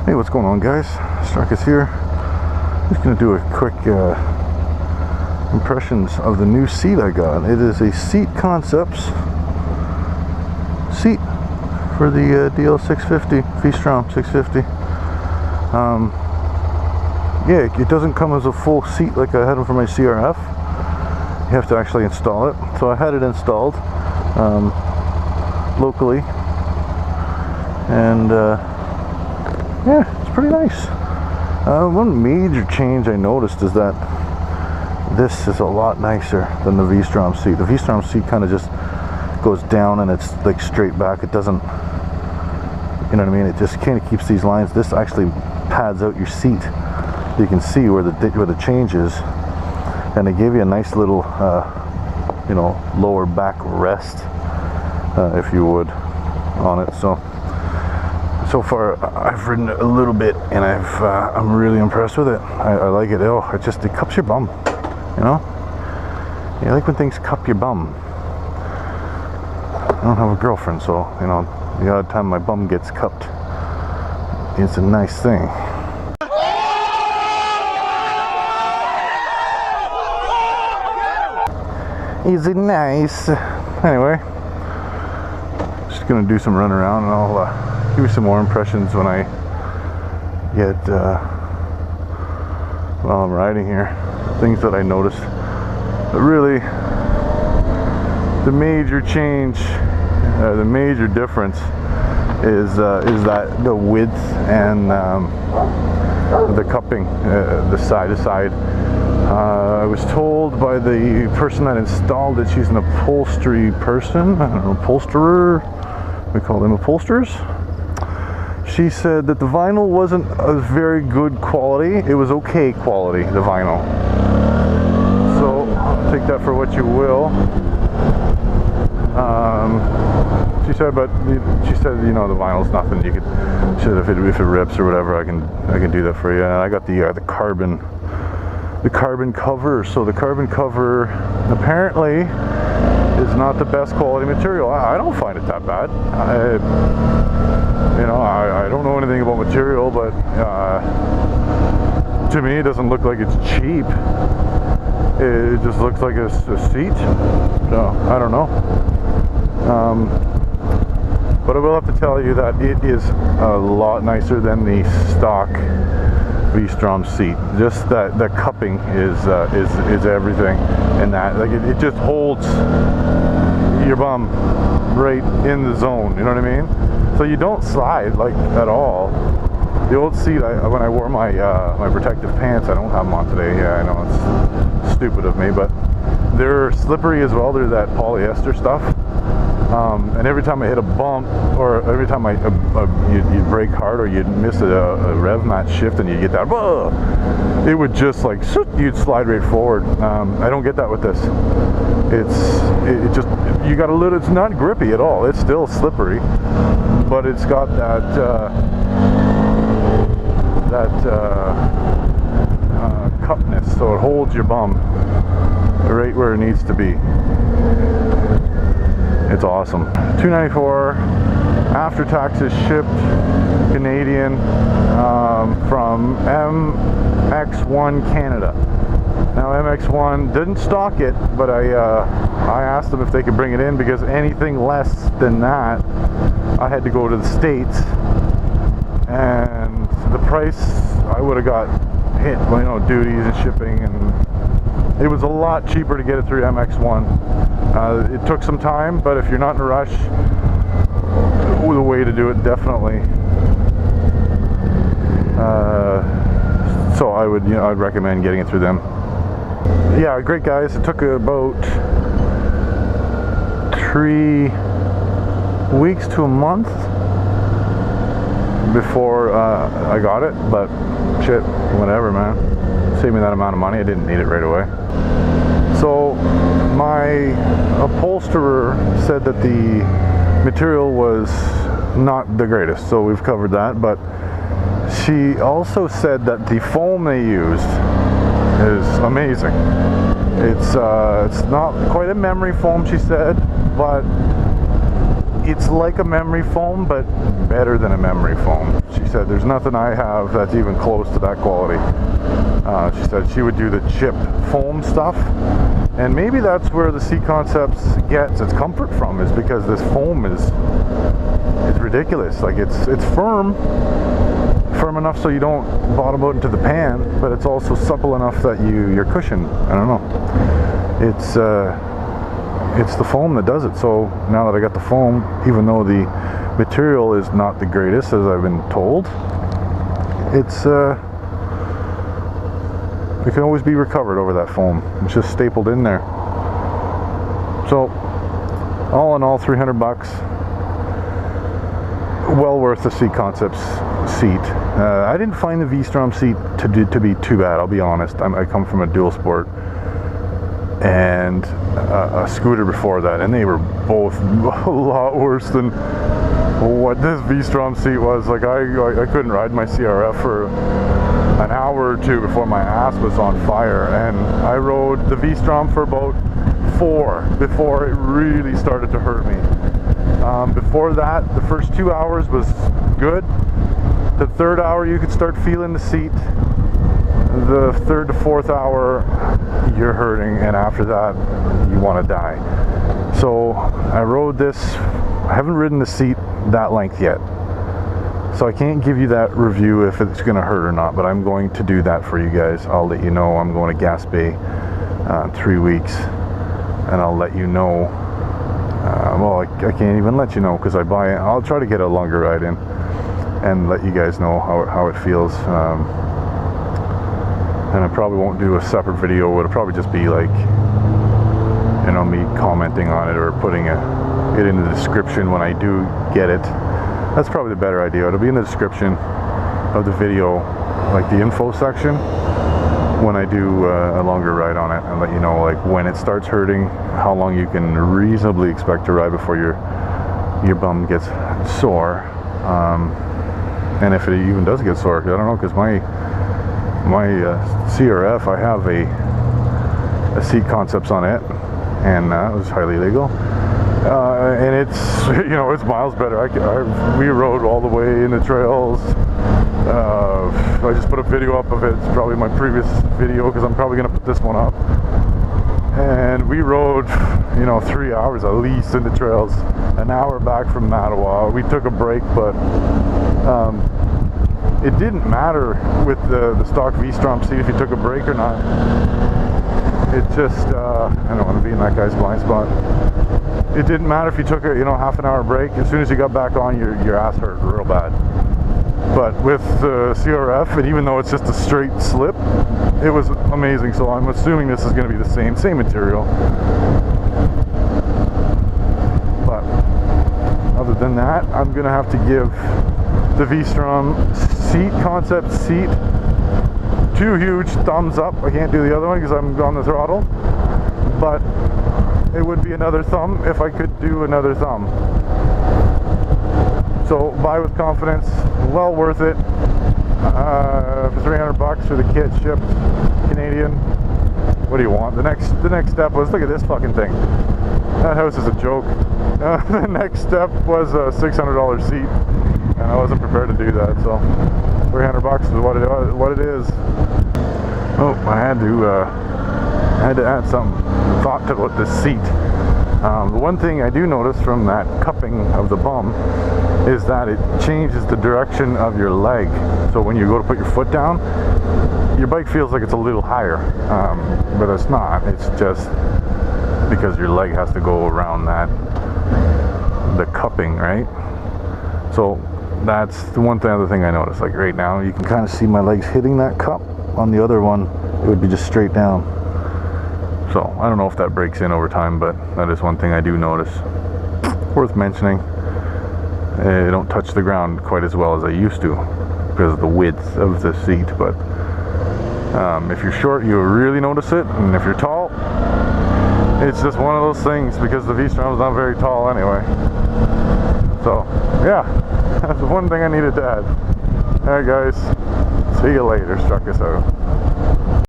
Hey, what's going on, guys? Struckus here. Just gonna do a quick impressions of the new seat I got. It is a Seat Concepts seat for the DL650, V-strom 650. Yeah, it doesn't come as a full seat like I had them for my CRF. You have to actually install it. So I had it installed locally, and yeah, it's pretty nice. One major change I noticed is that this is a lot nicer than the V-strom seat. The V-strom seat kind of just goes down and it's like straight back. It doesn't, you know what I mean? It just kind of keeps these lines. This actually pads out your seat. You can see where the change is, and they gave you a nice little, you know, lower back rest, if you would, on it. So far I've ridden it a little bit, and I'm really impressed with it. I like it. Oh, it cups your bum, you know? You like when things cup your bum. I don't have a girlfriend, so, you know, the odd time my bum gets cupped, it's a nice thing. Is it nice? Anyway, just gonna do some run around, and I'll give you some more impressions when I get while I'm riding here. Things that I noticed. But really, the major change, the major difference is that the width and the cupping, the side to side. I was told by the person that installed it, she's an upholstery person, I don't know, upholsterer, we call them upholsterers. She said that the vinyl wasn't a very good quality. It was okay quality, the vinyl. So take that for what you will. She said, you know, the vinyl's nothing. You could, she said if it rips or whatever, I can do that for you. And I got the carbon cover. So the carbon cover apparently is not the best quality material. I don't find it that bad. You know, I don't know anything about material, but to me it doesn't look like it's cheap. It just looks like a seat. So I don't know. But I will have to tell you that it is a lot nicer than the stock V-strom seat. Just that the cupping is everything, and that like it just holds your bum right in the zone. You know what I mean? So you don't slide like at all. The old seat, when I wore my my protective pants, I don't have them on today. Yeah, I know it's stupid of me, but they're slippery as well. They're that polyester stuff. And every time I hit a bump, or every time you brake hard, or you'd miss a rev match shift, and you get that, it would just like, you'd slide right forward. I don't get that with this. It just, you got a little, it's not grippy at all. It's still slippery, but it's got that cupness, so it holds your bum right where it needs to be. It's awesome. $294 after taxes, shipped Canadian, from MX1 Canada. Now MX1 didn't stock it, but I asked them if they could bring it in, because anything less than that I had to go to the States, and the price I would have got hit, you know, duties and shipping, and it was a lot cheaper to get it through MX1. It took some time, but if you're not in a rush, the way to do it, definitely. So I would, you know, I'd recommend getting it through them. Yeah, great guys. It took about 3 weeks to a month before I got it, but shit, whatever, man. Saved me that amount of money. I didn't need it right away. So my upholsterer said that the material was not the greatest, so we've covered that, but she also said that the foam they used is amazing. It's not quite a memory foam, she said, but it's like a memory foam, but better than a memory foam. She said there's nothing I have that's even close to that quality. She said she would do the chipped foam stuff, and maybe that's where the Seat Concepts gets its comfort from, is because this foam is ridiculous. Like it's firm enough so you don't bottom out into the pan, but it's also supple enough that you're cushioned. I don't know. It's the foam that does it. So now that I got the foam, even though the material is not the greatest, as I've been told, it can always be recovered over that foam. It's just stapled in there. So all in all, 300 bucks. Well worth the Seat Concepts seat. I didn't find the V-strom seat to be too bad, I'll be honest. I come from a dual sport and a scooter before that, and they were both a lot worse than what this V-strom seat was. Like I couldn't ride my CRF for an hour or two before my ass was on fire, and I rode the V-strom for about 4 before it really started to hurt me. Before that, the first 2 hours was good. The third hour you could start feeling the seat. The third to fourth hour you're hurting, and after that you want to die. So I rode this. I haven't ridden the seat that length yet, so I can't give you that review if it's going to hurt or not, but I'm going to do that for you guys. I'll let you know. I'm going to Gas Bay 3 weeks, and I'll let you know. Well, I can't even let you know because I'll try to get a longer ride in and let you guys know how it feels. And I probably won't do a separate video. It'll probably just be like, you know, me commenting on it or putting it in the description when I do get it. That's probably the better idea. It'll be in the description of the video, like the info section, when I do a longer ride on it, and let you know like when it starts hurting, how long you can reasonably expect to ride before your bum gets sore, and if it even does get sore. I don't know, because my CRF, I have a Seat Concepts on it, and it was highly legal, and it's, you know, it's miles better. We rode all the way in the trails. I just put a video up of it. It's probably my previous video, because I'm probably going to put this one up. And we rode, you know, 3 hours at least in the trails. An hour back from Mattawa. We took a break, but it didn't matter with the stock V-strom seat if you took a break or not. It just, I don't want to be in that guy's blind spot. It didn't matter if you took a, you know, half an hour break. As soon as you got back on, your ass hurt real bad. But with the CRF, and even though it's just a straight slip, it was amazing. So I'm assuming this is going to be the same material. But other than that, I'm going to have to give the V-strom Seat Concept seat 2 huge thumbs up. I can't do the other one because I'm on the throttle, but it would be another thumb if I could do another thumb. So buy with confidence, well worth it. For 300 bucks for the kit shipped Canadian. What do you want? The next step was, look at this fucking thing. That house is a joke. The next step was a $600 seat, and I wasn't prepared to do that. So 300 bucks is what it is. Oh, I had to add some thought to this seat. The one thing I do notice from that cupping of the bum is that it changes the direction of your leg. So when you go to put your foot down, your bike feels like it's a little higher, but it's not. It's just because your leg has to go around the cupping, right? So that's the other thing I noticed. Like right now, you can kind of see my legs hitting that cup. On the other one, it would be just straight down. So I don't know if that breaks in over time, but that is one thing I do notice. Worth mentioning. I don't touch the ground quite as well as I used to because of the width of the seat, but if you're short, you'll really notice it, and if you're tall, it's just one of those things because the V-strom is not very tall anyway. So yeah, that's one thing I needed to add. Alright guys, see you later. Struckus out.